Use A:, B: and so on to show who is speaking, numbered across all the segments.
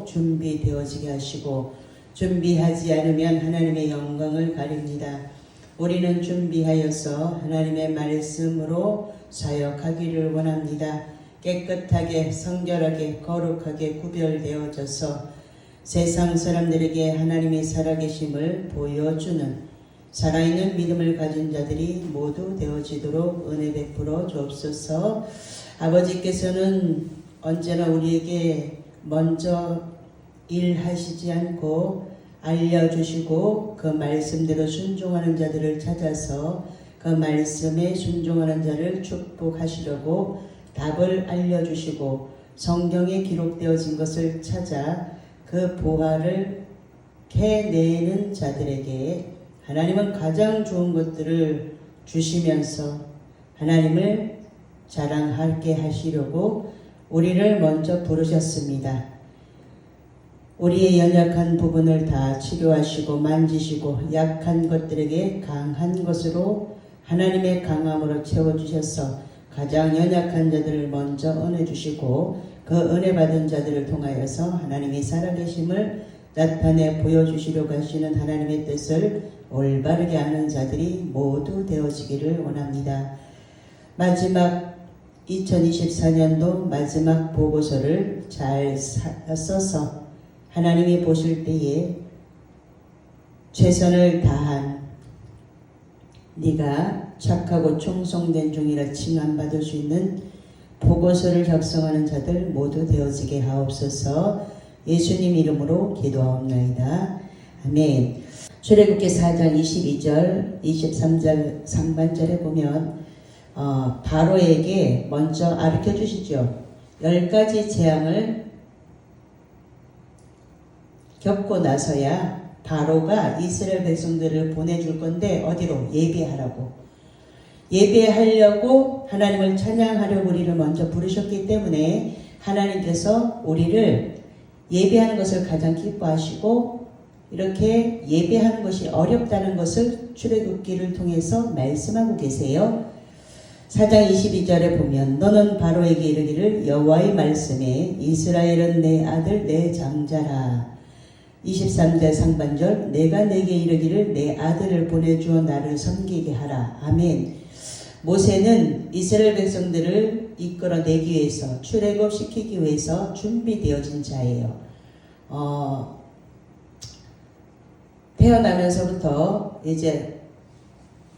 A: 준비되어지게 하시고 준비하지 않으면 하나님의 영광을 가립니다. 우리는 준비하여서 하나님의 말씀으로 사역하기를 원합니다. 깨끗하게 성결하게 거룩하게 구별되어져서 세상 사람들에게 하나님의 살아계심을 보여주는 살아있는 믿음을 가진 자들이 모두 되어지도록 은혜 베풀어 주옵소서. 아버지께서는 언제나 우리에게 먼저 일하시지 않고 알려주시고 그 말씀대로 순종하는 자들을 찾아서 그 말씀에 순종하는 자를 축복하시려고 답을 알려주시고 성경에 기록되어진 것을 찾아 그 보화를 캐내는 자들에게 하나님은 가장 좋은 것들을 주시면서 하나님을 자랑하게 하시려고 우리를 먼저 부르셨습니다. 우리의 연약한 부분을 다 치료하시고 만지시고 약한 것들에게 강한 것으로 하나님의 강함으로 채워주셔서 가장 연약한 자들을 먼저 은혜 주시고 그 은혜 받은 자들을 통하여서 하나님의 살아계심을 나타내 보여주시려고 하시는 하나님의 뜻을 올바르게 아는 자들이 모두 되어지기를 원합니다. 마지막 2024년도 마지막 보고서를 잘 써서 하나님이 보실 때에 최선을 다한 네가 착하고 충성된 종이라 칭함받을 수 있는 보고서를 작성하는 자들 모두 되어지게 하옵소서. 예수님 이름으로 기도하옵나이다. 아멘. 출애굽기 4장 22절 23절 상반절에 보면 바로에게 먼저 알려 주시죠. 10가지 재앙을 겪고 나서야 바로가 이스라엘 백성들을 보내줄 건데 어디로? 예배하라고. 예배하려고 하나님을 찬양하려고 우리를 먼저 부르셨기 때문에 하나님께서 우리를 예배하는 것을 가장 기뻐하시고 이렇게 예배하는 것이 어렵다는 것을 출애굽기를 통해서 말씀하고 계세요. 4장 22절에 보면 너는 바로에게 이르기를 여호와의 말씀에 이스라엘은 내 아들 내 장자라. 23절 상반절 내가 내게 이르기를 내 아들을 보내주어 나를 섬기게 하라. 아멘. 모세는 이스라엘 백성들을 이끌어내기 위해서 출애굽시키기 위해서 준비되어진 자예요. 태어나면서부터 이제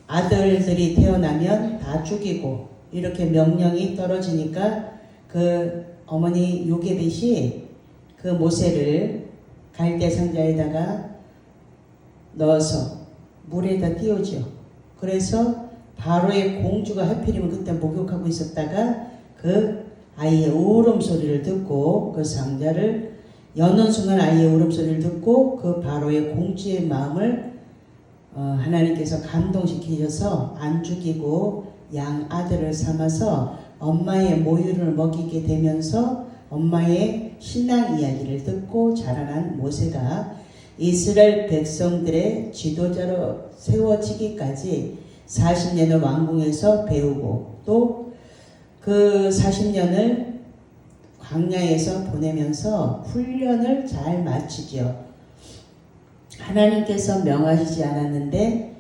A: 아들들이 태어나면 다 죽이고 이렇게 명령이 떨어지니까 그 어머니 요게벳이 그 모세를 갈대 상자에다가 넣어서 물에다 띄우죠. 그래서 바로의 공주가 하필이면 그때 목욕하고 있었다가 그 아이의 울음소리를 듣고 그 상자를 여는 순간 아이의 울음소리를 듣고 그 바로의 공주의 마음을 하나님께서 감동시키셔서 안 죽이고 양 아들을 삼아서 엄마의 모유를 먹이게 되면서 엄마의 신앙 이야기를 듣고 자라난 모세가 이스라엘 백성들의 지도자로 세워지기까지 40년을 왕궁에서 배우고 또 그 40년을 광야에서 보내면서 훈련을 잘 마치죠. 하나님께서 명하시지 않았는데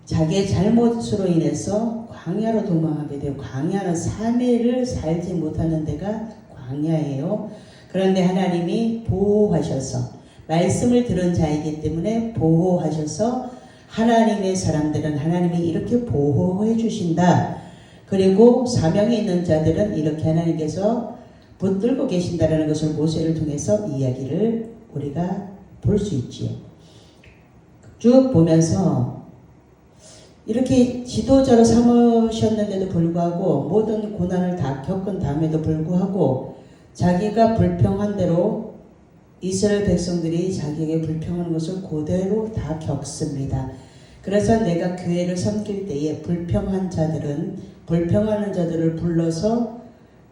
A: 자기의 잘못으로 인해서 광야로 도망하게 되고 광야는 3일을 살지 못하는 데가 광야예요. 그런데 하나님이 보호하셔서 말씀을 들은 자이기 때문에 보호하셔서 하나님의 사람들은 하나님이 이렇게 보호해 주신다. 그리고 사명이 있는 자들은 이렇게 하나님께서 붙들고 계신다라는 것을 모세를 통해서 이야기를 우리가 볼 수 있지요. 쭉 보면서 이렇게 지도자로 삼으셨는데도 불구하고 모든 고난을 다 겪은 다음에도 불구하고 자기가 불평한 대로 이스라엘 백성들이 자기에게 불평하는 것을 그대로 다 겪습니다. 그래서 내가 교회를 섬길 때에 불평한 자들은 불평하는 자들을 불러서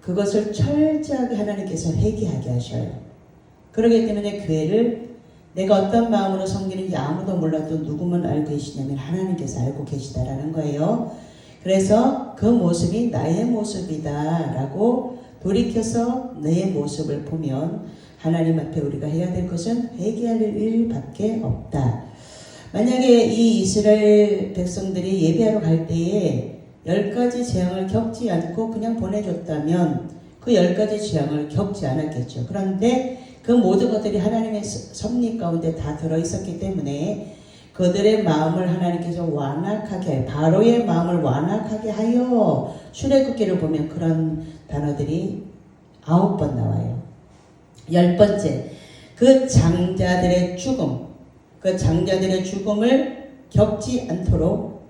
A: 그것을 철저하게 하나님께서 회개하게 하셔요. 그렇기 때문에 교회를 내가 어떤 마음으로 섬기는지 아무도 몰라도 누구만 알고 계시냐면 하나님께서 알고 계시다라는 거예요. 그래서 그 모습이 나의 모습이다 라고 돌이켜서 내 모습을 보면 하나님 앞에 우리가 해야 될 것은 회개할 일밖에 없다. 만약에 이 이스라엘 백성들이 예배하러 갈 때에 10가지 재앙을 겪지 않고 그냥 보내줬다면 그 10가지 재앙을 겪지 않았겠죠. 그런데 그 모든 것들이 하나님의 섭리 가운데 다 들어있었기 때문에 그들의 마음을 하나님께서 완악하게, 바로의 마음을 완악하게 하여, 출애굽기를 보면 그런 단어들이 9번 나와요. 10번째, 그 장자들의 죽음, 그 장자들의 죽음을 겪지 않도록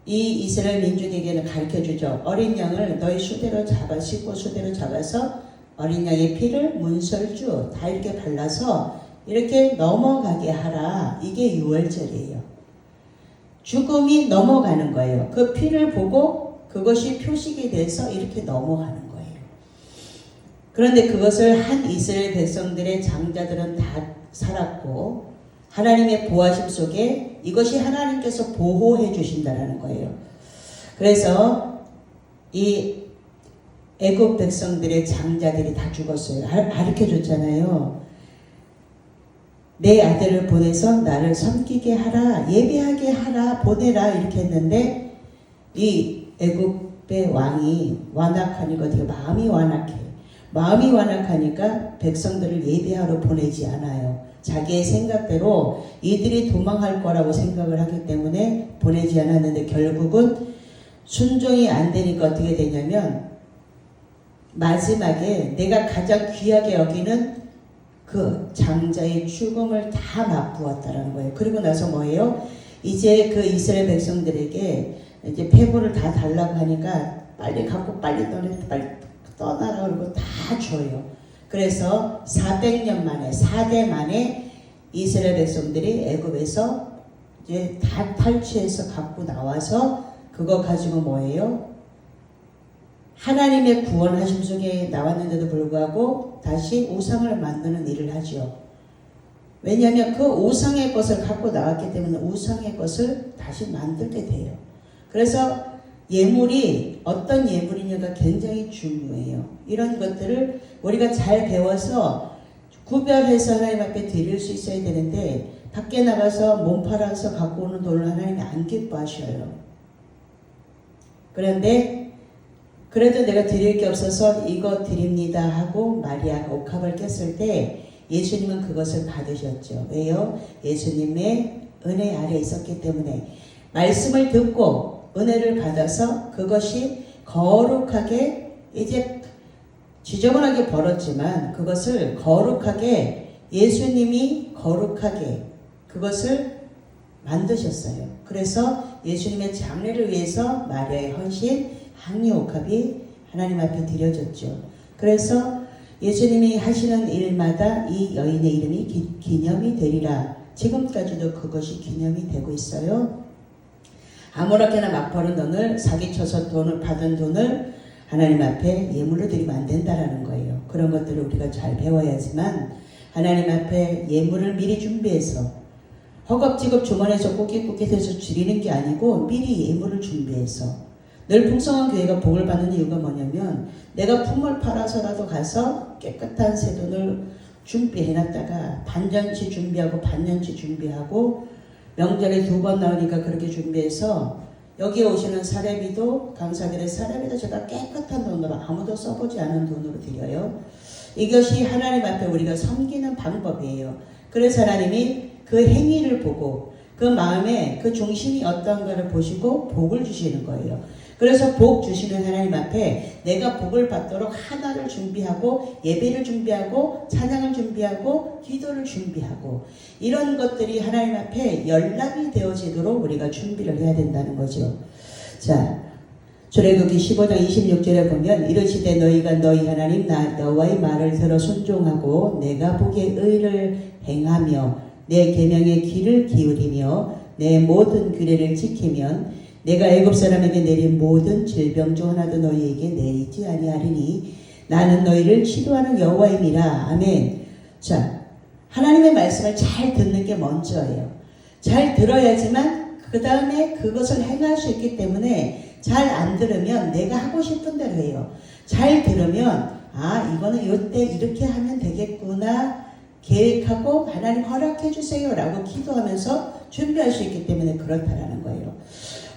A: 이 이스라엘 민족에게는 가르쳐주죠. 어린 양을 너희 수대로 씻고 수대로 잡아서 어린 양의 피를 문설주 다 이렇게 발라서 이렇게 넘어가게 하라. 이게 유월절이에요. 죽음이 넘어가는 거예요. 그 피를 보고 그것이 표식이 돼서 이렇게 넘어가는 거예요. 그런데 그것을 한 이스라엘 백성들의 장자들은 다 살았고 하나님의 보호하심 속에 이것이 하나님께서 보호해 주신다는 거예요. 그래서 이 애굽 백성들의 장자들이 다 죽었어요. 가르쳐 줬잖아요. 내 아들을 보내서 나를 섬기게 하라, 예배하게 하라, 보내라 이렇게 했는데 이 애굽의 왕이 완악하니까 되게 마음이 완악해. 마음이 완악하니까 백성들을 예배하러 보내지 않아요. 자기의 생각대로 이들이 도망할 거라고 생각을 하기 때문에 보내지 않았는데 결국은 순종이 안 되니까 어떻게 되냐면 마지막에 내가 가장 귀하게 여기는 그 장자의 죽음을 다 맛보았다라는 거예요. 그리고 나서 뭐예요? 이제 그 이스라엘 백성들에게 이제 폐부를 다 달라고 하니까 빨리 갖고 빨리 떠나라 그러고 다 줘요. 그래서 400년 만에 4대 만에 이스라엘 백성들이 애굽에서 이제 다 탈취해서 갖고 나와서 그거 가지고 뭐예요? 하나님의 구원하심 속에 나왔는데도 불구하고 다시 우상을 만드는 일을 하죠. 왜냐하면 그 우상의 것을 갖고 나왔기 때문에 우상의 것을 다시 만들게 돼요. 그래서 예물이 어떤 예물이냐가 굉장히 중요해요. 이런 것들을 우리가 잘 배워서 구별해서 하나님 앞에 드릴 수 있어야 되는데 밖에 나가서 몸 팔아서 갖고 오는 돈을 하나님이 안 기뻐하셔요. 그런데 그래도 내가 드릴 게 없어서 이거 드립니다 하고 마리아가 옥합을 깼을 때 예수님은 그것을 받으셨죠. 왜요? 예수님의 은혜 아래 있었기 때문에 말씀을 듣고 은혜를 받아서 그것이 거룩하게 이제 지저분하게 벌었지만 그것을 거룩하게 예수님이 거룩하게 그것을 만드셨어요. 그래서 예수님의 장례를 위해서 마리아의 헌신 항리옥합이 하나님 앞에 드려졌죠. 그래서 예수님이 하시는 일마다 이 여인의 이름이 기념이 되리라. 지금까지도 그것이 기념이 되고 있어요. 아무렇게나 막 버는 돈을 사기쳐서 돈을 받은 돈을 하나님 앞에 예물로 드리면 안 된다라는 거예요. 그런 것들을 우리가 잘 배워야지만 하나님 앞에 예물을 미리 준비해서 허겁지겁 주머니에서 꾸깃꾸깃해서 드리는 게 아니고 미리 예물을 준비해서 늘 풍성한 교회가 복을 받는 이유가 뭐냐면 내가 품을 팔아서라도 가서 깨끗한 새 돈을 준비해놨다가 반년치 준비하고 반년치 준비하고 명절에 2번 나오니까 그렇게 준비해서 여기에 오시는 사례비도 강사들의 사례비도 제가 깨끗한 돈으로 아무도 써보지 않은 돈으로 드려요. 이것이 하나님 앞에 우리가 섬기는 방법이에요. 그래서 하나님이 그 행위를 보고 그 마음에 그 중심이 어떤가를 보시고 복을 주시는 거예요. 그래서 복 주시는 하나님 앞에 내가 복을 받도록 하나를 준비하고 예배를 준비하고 찬양을 준비하고 기도를 준비하고 이런 것들이 하나님 앞에 연락이 되어지도록 우리가 준비를 해야 된다는 거죠. 자, 출애굽기 15장 26절에 보면 이르시되 너희가 너희 하나님 여호와의 말을 들어 순종하고 내가 보기에 의를 행하며 내 계명의 귀를 기울이며 내 모든 규례를 지키면 내가 애굽 사람에게 내린 모든 질병 중 하나도 너희에게 내리지 아니하리니 나는 너희를 치료하는 여호와임이라. 아멘. 자, 하나님의 말씀을 잘 듣는 게 먼저예요. 잘 들어야지만 그 다음에 그것을 행할 수 있기 때문에 잘 안 들으면 내가 하고 싶은 대로 해요. 잘 들으면 아, 이거는 이때 이렇게 하면 되겠구나 계획하고 하나님 허락해 주세요 라고 기도하면서 준비할 수 있기 때문에 그렇다라는 거예요.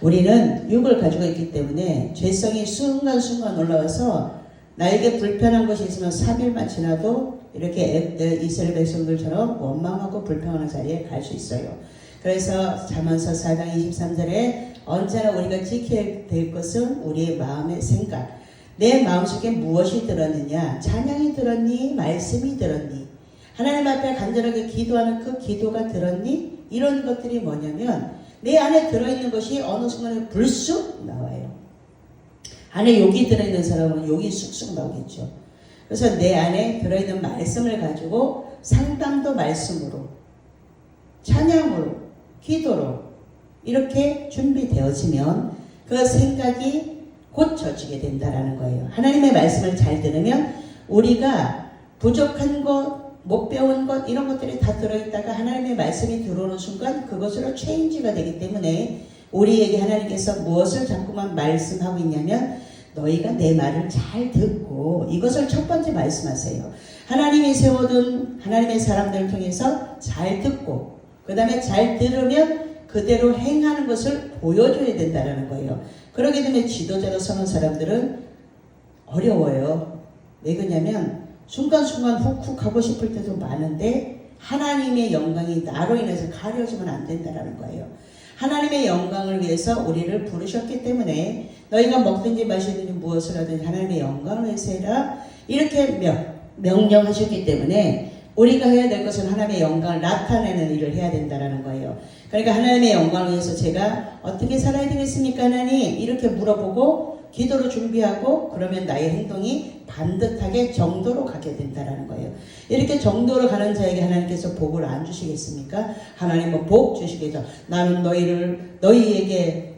A: 우리는 육을 가지고 있기 때문에 죄성이 순간순간 올라와서 나에게 불편한 것이 있으면 3일만 지나도 이렇게 이스라엘 백성들처럼 원망하고 불평하는 자리에 갈 수 있어요. 그래서 잠언서 4장 23절에 언제나 우리가 지켜야 될 것은 우리의 마음의 생각. 내 마음속에 무엇이 들었느냐? 찬양이 들었니? 말씀이 들었니? 하나님 앞에 간절하게 기도하는 그 기도가 들었니? 이런 것들이 뭐냐면 내 안에 들어있는 것이 어느 순간에 불쑥 나와요. 안에 욕이 들어있는 사람은 욕이 쑥쑥 나오겠죠. 그래서 내 안에 들어있는 말씀을 가지고 상담도 말씀으로, 찬양으로, 기도로 이렇게 준비되어지면 그 생각이 고쳐지게 된다라는 거예요. 하나님의 말씀을 잘 들으면 우리가 부족한 것, 못 배운 것 이런 것들이 다 들어있다가 하나님의 말씀이 들어오는 순간 그것으로 체인지가 되기 때문에 우리에게 하나님께서 무엇을 자꾸만 말씀하고 있냐면 너희가 내 말을 잘 듣고 이것을 첫 번째 말씀하세요. 하나님이 세워둔 하나님의 사람들을 통해서 잘 듣고 그 다음에 잘 들으면 그대로 행하는 것을 보여줘야 된다는 거예요. 그러게 되면 지도자로 서는 사람들은 어려워요. 왜 그러냐면 순간순간 훅훅 하고 싶을 때도 많은데 하나님의 영광이 나로 인해서 가려지면 안 된다는 거예요. 하나님의 영광을 위해서 우리를 부르셨기 때문에 너희가 먹든지 마시든지 무엇을 하든지 하나님의 영광을 위해서 해라 이렇게 명령하셨기 때문에 우리가 해야 될 것은 하나님의 영광을 나타내는 일을 해야 된다는 거예요. 그러니까 하나님의 영광을 위해서 제가 어떻게 살아야 되겠습니까 하나님? 이렇게 물어보고 기도로 준비하고 그러면 나의 행동이 반듯하게 정도로 가게 된다는 거예요. 이렇게 정도로 가는 자에게 하나님께서 복을 안 주시겠습니까? 하나님은 복 주시겠죠. 나는 너희에게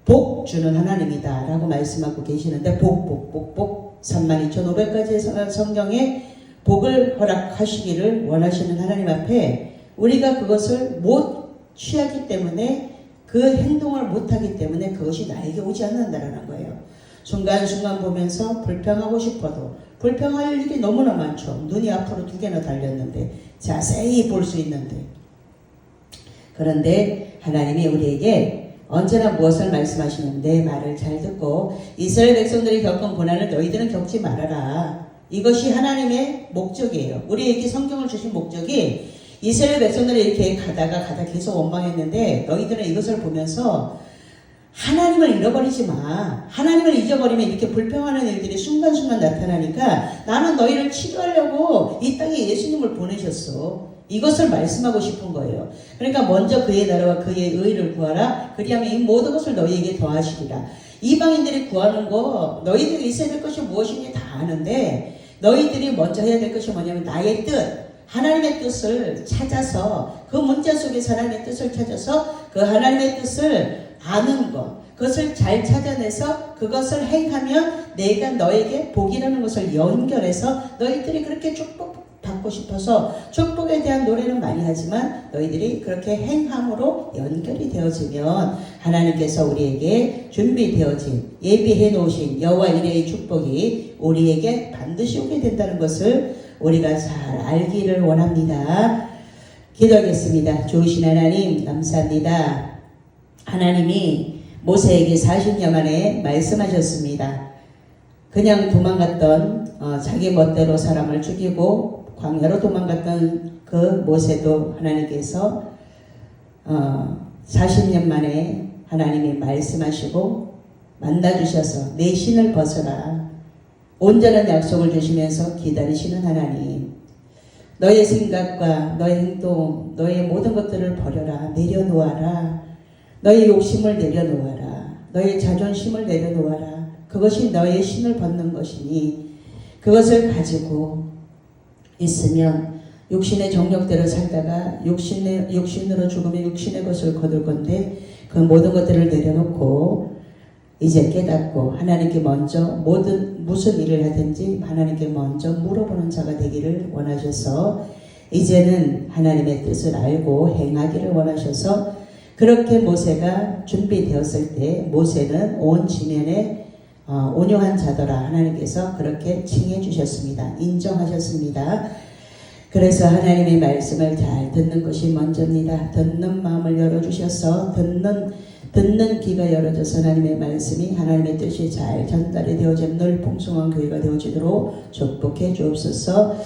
A: 복 주는 하나님이다 라고 말씀하고 계시는데 복 32,500가지의 성경에 복을 허락하시기를 원하시는 하나님 앞에 우리가 그것을 못 취하기 때문에 그 행동을 못하기 때문에 그것이 나에게 오지 않는다는 거예요. 순간순간 보면서 불평하고 싶어도 불평할 일이 너무나 많죠. 눈이 앞으로 2개나 달렸는데 자세히 볼 수 있는데 그런데 하나님이 우리에게 언제나 무엇을 말씀하시는데 말을 잘 듣고 이스라엘 백성들이 겪은 고난을 너희들은 겪지 말아라. 이것이 하나님의 목적이에요. 우리에게 성경을 주신 목적이 이스라엘 백성들이 이렇게 가다 계속 원망했는데 너희들은 이것을 보면서 하나님을 잃어버리지 마. 하나님을 잊어버리면 이렇게 불평하는 일들이 순간순간 나타나니까 나는 너희를 치료하려고 이 땅에 예수님을 보내셨어. 이것을 말씀하고 싶은 거예요. 그러니까 먼저 그의 나라와 그의 의를 구하라. 그리하면 이 모든 것을 너희에게 더하시리라. 이방인들이 구하는 거 너희들이 있어야 될 것이 무엇인지 다 아는데 너희들이 먼저 해야 될 것이 뭐냐면 나의 뜻. 하나님의 뜻을 찾아서 그 문자 속에서 하나님의 뜻을 찾아서 그 하나님의 뜻을 아는 것 그것을 잘 찾아내서 그것을 행하면 내가 너에게 복이라는 것을 연결해서 너희들이 그렇게 축복받고 싶어서 축복에 대한 노래는 많이 하지만 너희들이 그렇게 행함으로 연결이 되어지면 하나님께서 우리에게 준비되어진 예비해 놓으신 여호와 이레의 축복이 우리에게 반드시 오게 된다는 것을 우리가 잘 알기를 원합니다. 기도하겠습니다. 좋으신 하나님 감사합니다. 하나님이 모세에게 40년 만에 말씀하셨습니다. 그냥 도망갔던 자기 멋대로 사람을 죽이고 광야로 도망갔던 그 모세도 하나님께서 40년 만에 하나님이 말씀하시고 만나주셔서 내 신을 벗어라. 온전한 약속을 주시면서 기다리시는 하나님. 너의 생각과 너의 행동, 너의 모든 것들을 버려라. 내려놓아라. 너의 욕심을 내려놓아라. 너의 자존심을 내려놓아라. 그것이 너의 신을 벗는 것이니 그것을 가지고 있으면 육신의 정욕대로 살다가 육신으로 죽으면 육신의 것을 거둘 건데 그 모든 것들을 내려놓고 이제 깨닫고 하나님께 먼저 무슨 일을 하든지 하나님께 먼저 물어보는 자가 되기를 원하셔서 이제는 하나님의 뜻을 알고 행하기를 원하셔서 그렇게 모세가 준비되었을 때 모세는 온 지면에 온유한 자더라 하나님께서 그렇게 칭해 주셨습니다. 인정하셨습니다. 그래서 하나님의 말씀을 잘 듣는 것이 먼저입니다. 듣는 마음을 열어주셔서 듣는 귀가 열어져서 하나님의 말씀이 하나님의 뜻이 잘 전달이 되어져 늘 풍성한 교회가 되어지도록 축복해 주옵소서.